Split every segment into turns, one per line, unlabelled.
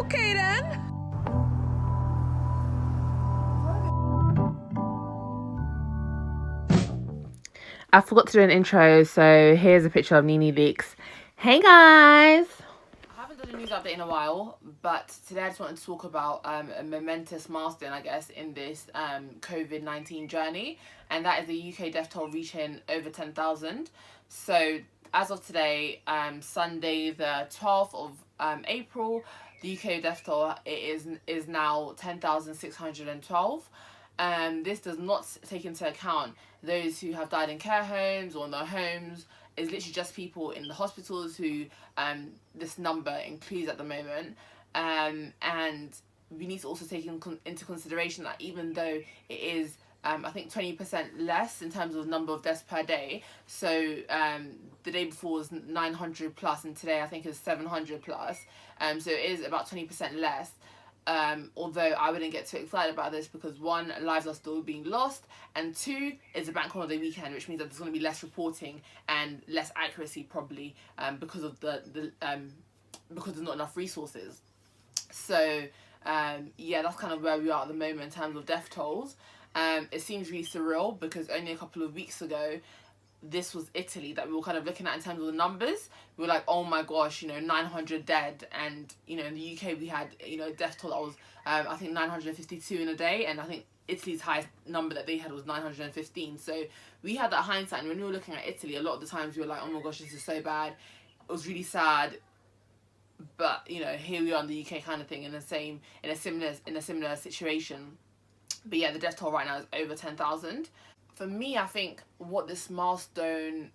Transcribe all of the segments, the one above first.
Okay then. I forgot to do an intro, so here's a picture of Nene Leakes. Hey guys! I haven't done a news update in a while, but today I just wanted to talk about a momentous milestone, I guess, in this COVID-19 journey, and that is the UK death toll reaching over 10,000. So as of today, Sunday the 12th of April, the UK death toll is now 10,612. This does not take into account those who have died in care homes or in their homes. It's literally just people in the hospitals who this number includes at the moment. And we need to also take into consideration that even though it is I think 20% less in terms of number of deaths per day. So the day before was 900 plus, and today I think is 700 plus. So it is about 20% less. Although I wouldn't get too excited about this because one, lives are still being lost, and two, it's a bank holiday weekend, which means that there's going to be less reporting and less accuracy probably because of because there's not enough resources. So yeah, that's kind of where we are at the moment in terms of death tolls. It seems really surreal because only a couple of weeks ago this was Italy that we were kind of looking at in terms of the numbers. We were like, oh my gosh, 900 dead, and in the UK we had death toll that was I think 952 in a day, and I think Italy's highest number that they had was 915. So we had that hindsight, and when we were looking at Italy, a lot of the times we were like, oh my gosh, this is so bad. It was really sad, but here we are in the UK kind of thing, in a similar situation. But yeah, the death toll right now is over 10,000. For me, I think what this milestone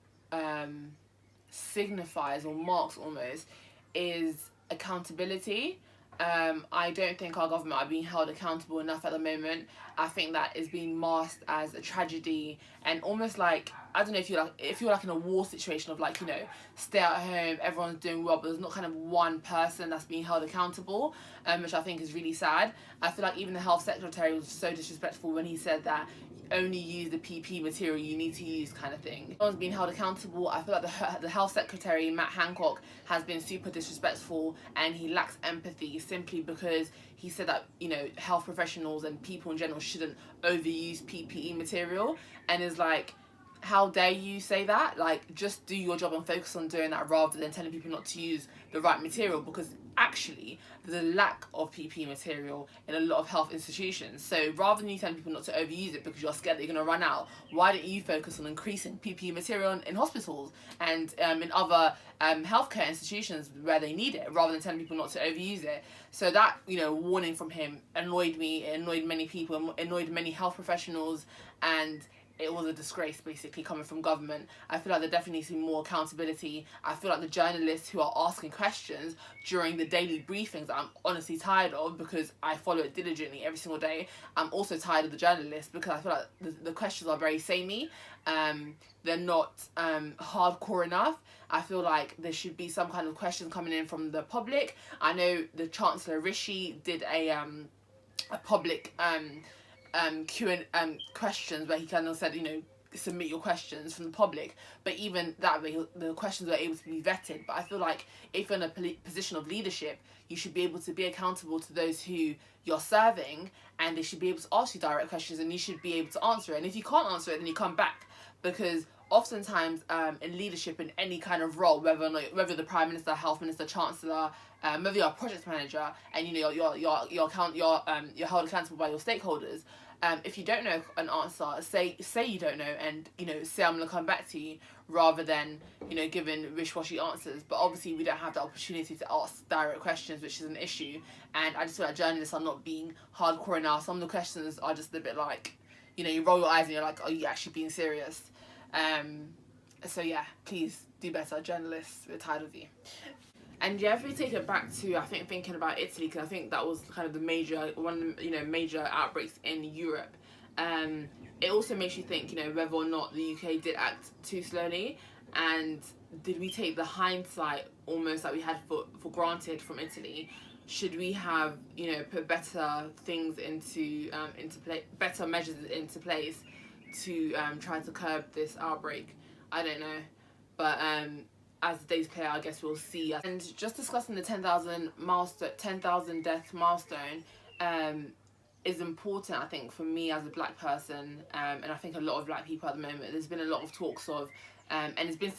signifies or marks almost is accountability. I don't think our government are being held accountable enough at the moment. I think that is being masked as a tragedy, and almost like, I don't know, if you're like in a war situation of like, stay at home, everyone's doing well, but there's not kind of one person that's being held accountable, which I think is really sad. I feel like even the health secretary was so disrespectful when he said that only use the PP material you need to use, kind of thing. No one's being held accountable. I feel like the health secretary, Matt Hancock, has been super disrespectful, and he lacks empathy simply because he said that health professionals and people in general shouldn't overuse PPE material, and is like, how dare you say that? Like, just do your job and focus on doing that rather than telling people not to use the right material, because actually there's a lack of PPE material in a lot of health institutions. So rather than you telling people not to overuse it because you're scared that you're going to run out, why don't you focus on increasing PPE material in hospitals and in other healthcare institutions where they need it, rather than telling people not to overuse it? So that warning from him annoyed me. It annoyed many people, annoyed many health professionals, and it was a disgrace basically coming from government. I feel like there definitely needs to be more accountability. I feel like the journalists who are asking questions during the daily briefings, I'm honestly tired of, because I follow it diligently every single day. I'm also tired of the journalists because I feel like the questions are very samey. They're not hardcore enough. I feel like there should be some kind of questions coming in from the public. I know the Chancellor Rishi did a public questions where he kind of said, submit your questions from the public, but even that way the questions were able to be vetted. But I feel like if you're in a position of leadership, you should be able to be accountable to those who you're serving, and they should be able to ask you direct questions, and you should be able to answer it. And if you can't answer it, then you come back, because oftentimes in leadership, in any kind of role, whether the Prime Minister, Health Minister, Chancellor, whether you're a project manager, and you're held accountable by your stakeholders, if you don't know an answer, say you don't know, and say I'm gonna come back to you, rather than giving wish-washy answers. But obviously we don't have the opportunity to ask direct questions, which is an issue. And I just feel like journalists are not being hardcore enough. Some of the questions are just a bit like, you roll your eyes and you're like, are you actually being serious? So yeah, please do better, journalists. We're tired of you. And yeah, if we take it back to, I think, thinking about Italy, because I think that was kind of one of the major outbreaks in Europe. It also makes you think, whether or not the UK did act too slowly, and did we take the hindsight almost that we had for granted from Italy? Should we have, put better things into better measures into place to try to curb this outbreak? I don't know, but as the days play out, I guess we'll see. And just discussing the 10,000 death milestone is important, I think, for me as a black person, and I think a lot of black people at the moment. There's been a lot of talks of, and it's been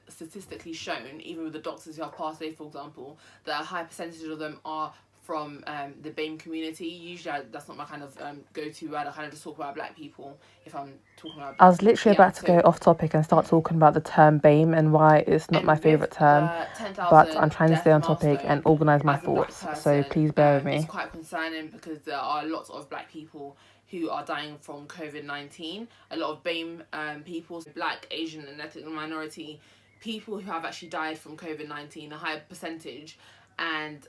statistically shown, even with the doctors who have passed away, for example, that a high percentage of them are from the BAME community. Usually that's not my kind of go-to word. I kind of just talk about black people if I'm talking about
I was literally about to go off topic and start talking about the term BAME and why it's not my favourite term, but I'm trying to stay on topic and organise my thoughts, so please bear with me.
It's quite concerning because there are lots of black people who are dying from COVID-19. A lot of BAME people, black, Asian and ethnic minority people who have actually died from COVID-19, a higher percentage. And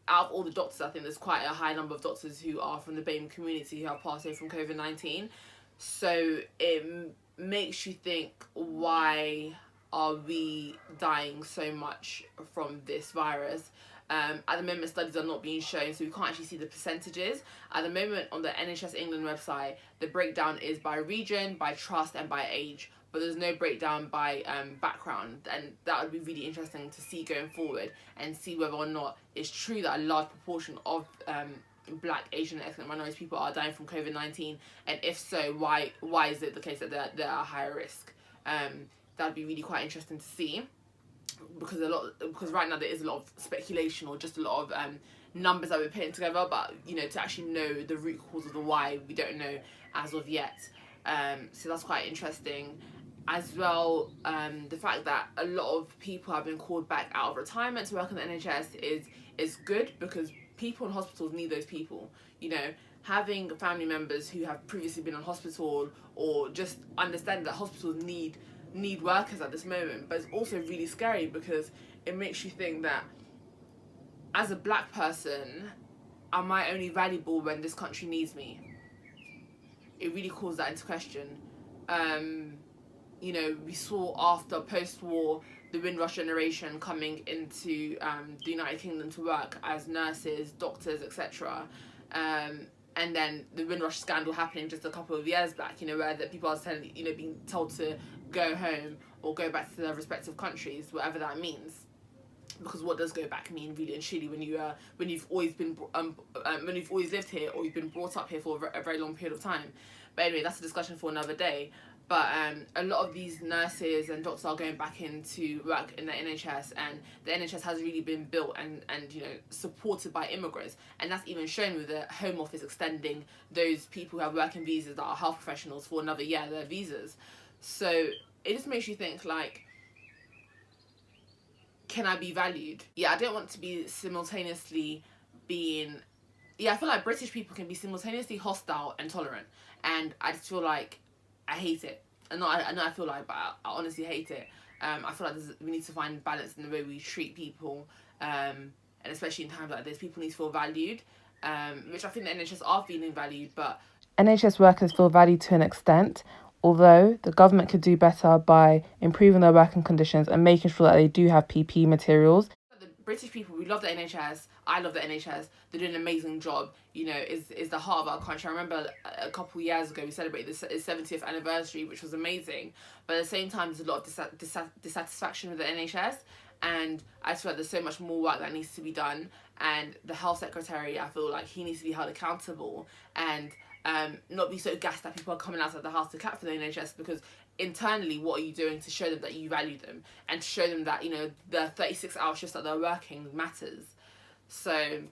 out of all the doctors, I think there's quite a high number of doctors who are from the BAME community who have passed away from COVID-19. So it makes you think, why are we dying so much from this virus? At the moment, studies are not being shown, so we can't actually see the percentages. At the moment, on the NHS England website, the breakdown is by region, by trust, and by age. But there's no breakdown by background, and that would be really interesting to see going forward and see whether or not it's true that a large proportion of black, Asian, and ethnic minority people are dying from COVID-19, and if so, why is it the case that they're at higher risk? That'd be really quite interesting to see, because right now there is a lot of speculation or just a lot of numbers that we're putting together, but to actually know the root cause of the why, we don't know as of yet. So that's quite interesting. As well, the fact that a lot of people have been called back out of retirement to work in the NHS is good, because people in hospitals need those people. Having family members who have previously been in hospital, or just understand that hospitals need workers at this moment. But it's also really scary because it makes you think that, as a black person, am I only valuable when this country needs me? It really calls that into question. We saw after post-war the Windrush generation coming into the United Kingdom to work as nurses, doctors, etc. And then the Windrush scandal happening just a couple of years back, where that people are being told to go home or go back to their respective countries, whatever that means. Because what does go back mean, really and truly, when you've always been when you've always lived here, or you've been brought up here for a very long period of time? But anyway, that's a discussion for another day. But a lot of these nurses and doctors are going back into work in the NHS, and the NHS has really been built and supported by immigrants, and that's even shown with the Home Office extending those people who have working visas that are health professionals for another year, their visas. So it just makes you think, like, can I be valued? I don't want to be simultaneously being... I feel like British people can be simultaneously hostile and tolerant, and I just feel like I hate it. I know I feel like, but I honestly hate it. I feel like we need to find balance in the way we treat people, and especially in times like this, people need to feel valued, which I think the NHS are feeling valued, but...
NHS workers feel valued to an extent, although the government could do better by improving their working conditions and making sure that they do have PPE materials.
The British people, we love the NHS. I love the NHS. They're doing an amazing job. Is the heart of our country. I remember a couple of years ago we celebrated the 70th anniversary, which was amazing. But at the same time, there's a lot of dissatisfaction with the NHS, and I feel like there's so much more work that needs to be done. And the health secretary, I feel like he needs to be held accountable, and not be so gassed that people are coming outside the house to clap for the NHS, because internally, what are you doing to show them that you value them, and to show them that the 36-hour shifts that they're working matters? So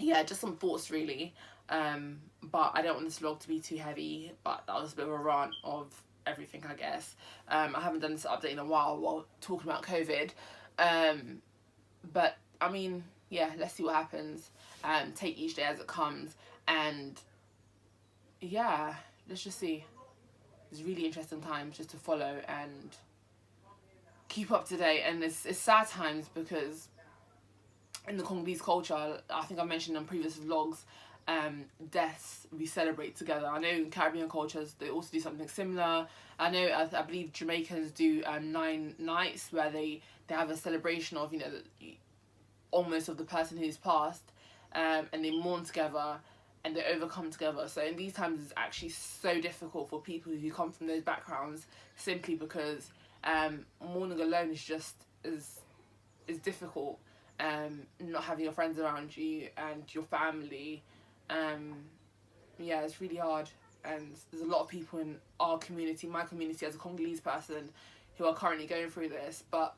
just some thoughts really, but I don't want this vlog to be too heavy, but that was a bit of a rant of everything, I guess. I haven't done this update in a while talking about COVID, but I mean, let's see what happens. Take each day as it comes, and let's just see. It's really interesting times just to follow and keep up to date, and it's sad times, because in the Congolese culture, I think I mentioned in previous vlogs, deaths we celebrate together. I know in Caribbean cultures they also do something similar. I believe Jamaicans do 9 nights where they have a celebration of almost of the person who's passed, and they mourn together and they overcome together. So in these times, it's actually so difficult for people who come from those backgrounds, simply because mourning alone is just is difficult. Not having your friends around you and your family. Yeah, it's really hard. And there's a lot of people in our community, my community as a Congolese person, who are currently going through this. But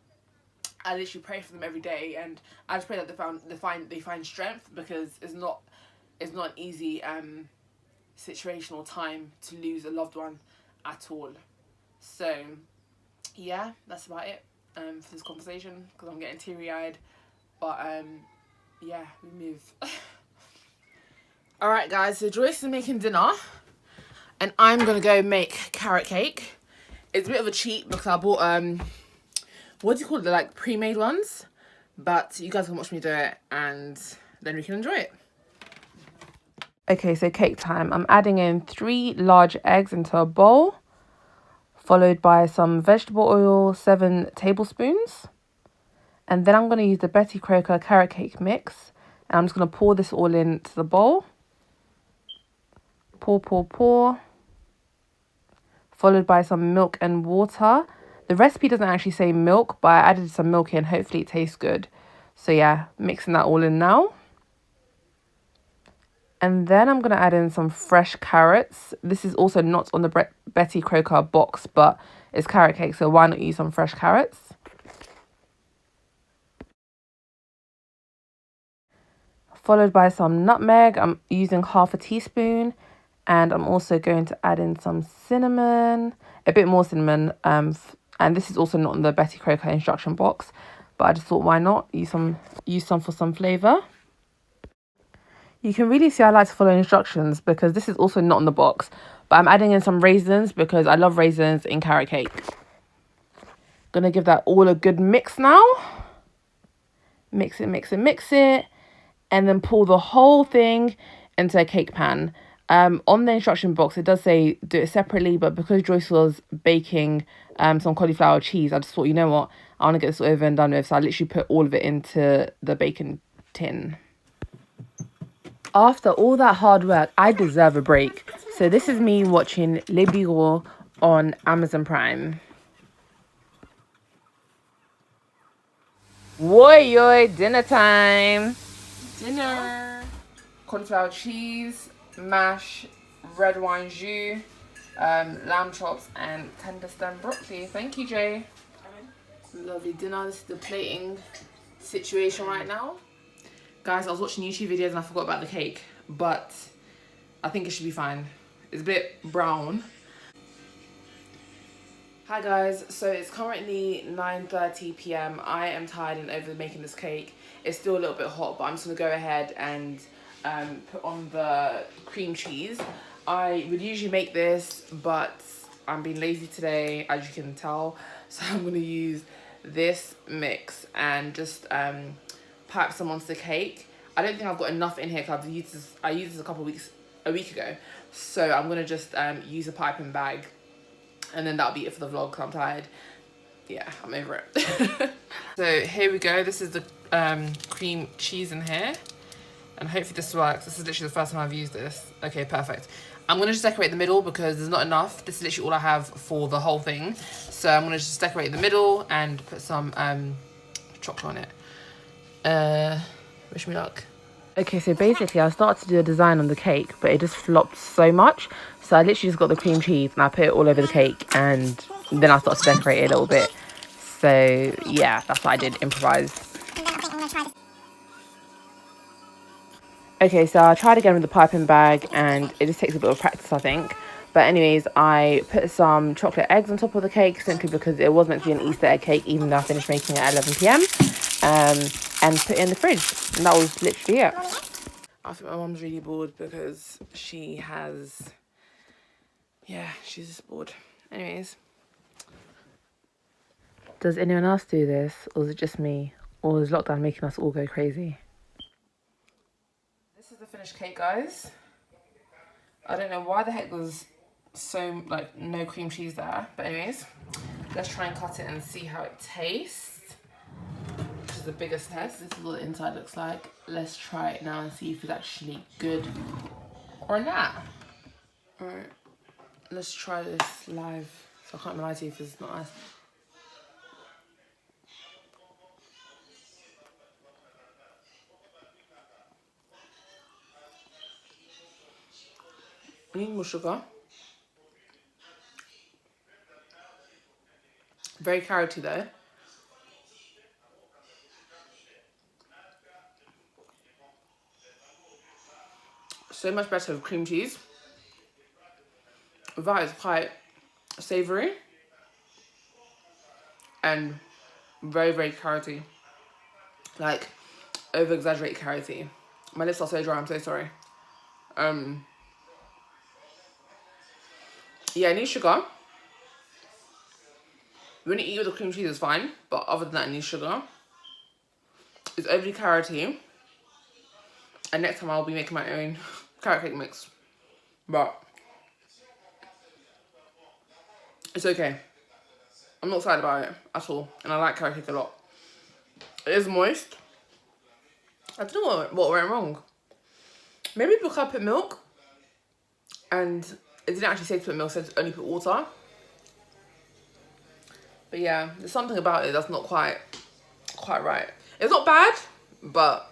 I literally pray for them every day, and I just pray that they find strength, because it's not an easy situational time to lose a loved one at all. So yeah, that's about it for this conversation, because I'm getting teary-eyed. But yeah, we move. Alright guys, so Joyce is making dinner and I'm gonna go make carrot cake. It's a bit of a cheat because I bought what do you call it, like pre-made ones, but you guys can watch me do it and then we can enjoy it.
Okay, so cake time. I'm adding in 3 large eggs into a bowl, followed by some vegetable oil, 7 tablespoons. And then I'm going to use the Betty Crocker carrot cake mix. And I'm just going to pour this all into the bowl. Pour. Followed by some milk and water. The recipe doesn't actually say milk, but I added some milk in. Hopefully it tastes good. So yeah, mixing that all in now. And then I'm going to add in some fresh carrots. This is also not on the Betty Crocker box, but it's carrot cake, so why not use some fresh carrots? Followed by some nutmeg. I'm using half a teaspoon. And I'm also going to add in some cinnamon, a bit more cinnamon. And this is also not in the Betty Crocker instruction box, but I just thought, why not use some for some flavour. You can really see I like to follow instructions because this is also not in the box. But I'm adding in some raisins because I love raisins in carrot cake. Gonna give that all a good mix now. Mix it. And then pour the whole thing into a cake pan. On the instruction box, it does say do it separately. But because Joyce was baking some cauliflower cheese, I just thought, you know what? I want to get this over and done with. So I literally put all of it into the baking tin. After all that hard work, I deserve a break. So this is me watching Les Bureaux on Amazon Prime. Woy, dinner time.
Dinner. Cauliflower cheese, mash, red wine jus, lamb chops, and tender stem broccoli. Thank you, Jay. Lovely dinner. This is the plating situation right now. Guys, I was watching YouTube videos and I forgot about the cake, but I think it should be fine. It's a bit brown. Hi guys, so it's currently 9:30 p.m. I am tired and over making this cake. It's still a little bit hot, but I'm just gonna go ahead and put on the cream cheese. I would usually make this, but I'm being lazy today, as you can tell. So I'm gonna use this mix and just pipe some onto the cake. I don't think I've got enough in here because I used this a week ago. So I'm gonna just use a piping bag, and then that'll be it for the vlog because I'm tired. Yeah, I'm over it. So here we go. This is the cream cheese in here, and hopefully this works. This is literally the first time I've used this. Okay, perfect. I'm gonna just decorate the middle because there's not enough. This is literally all I have for the whole thing. So I'm gonna just decorate the middle and put some chocolate on it. Wish me luck.
Okay, so basically I started to do a design on the cake, but it just flopped so much. So I literally just got the cream cheese and I put it all over the cake, and then I started to decorate it a little bit. So yeah, that's what I did, improvise. Okay, so I tried again with the piping bag and it just takes a bit of practice, I think. But anyways, I put some chocolate eggs on top of the cake simply because it was meant to be an Easter egg cake, even though I finished making it at 11 p.m. And put it in the fridge. And that was literally it.
I think my mum's really bored because she's just bored. Anyways.
Does anyone else do this? Or is it just me? Or is lockdown making us all go crazy?
This is the finished cake, guys. I don't know why the heck there's so, like, no cream cheese there. But anyways, let's try and cut it and see how it tastes. This is the biggest test. This is what the inside looks like. Let's try it now and see if it's actually good or not. Alright, let's try this live. So I can't lie to you if it's not nice. I need more sugar. Very carroty though. So much better with cream cheese. That is quite savoury and very, very carroty. Like, over-exaggerate carroty. My lips are so dry, I'm so sorry. Yeah, I need sugar. When you eat with the cream cheese, it's fine. But other than that, I need sugar. It's overly carroty. And next time I'll be making my own carrot cake mix. But it's okay. I'm not excited about it at all. And I like carrot cake a lot. It is moist. I don't know what went wrong. Maybe because I put milk. And it didn't actually say to put milk, it said only put water. But yeah, there's something about it that's not quite right. It's not bad, but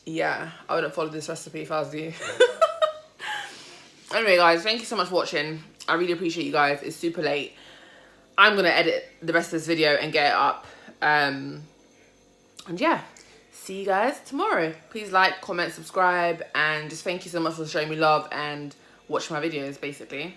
yeah, I wouldn't follow this recipe if I was you. Anyway, guys, thank you so much for watching. I really appreciate you guys. It's super late. I'm going to edit the rest of this video and get it up. And yeah, see you guys tomorrow. Please like, comment, subscribe, and just thank you so much for showing me love and watching my videos, basically.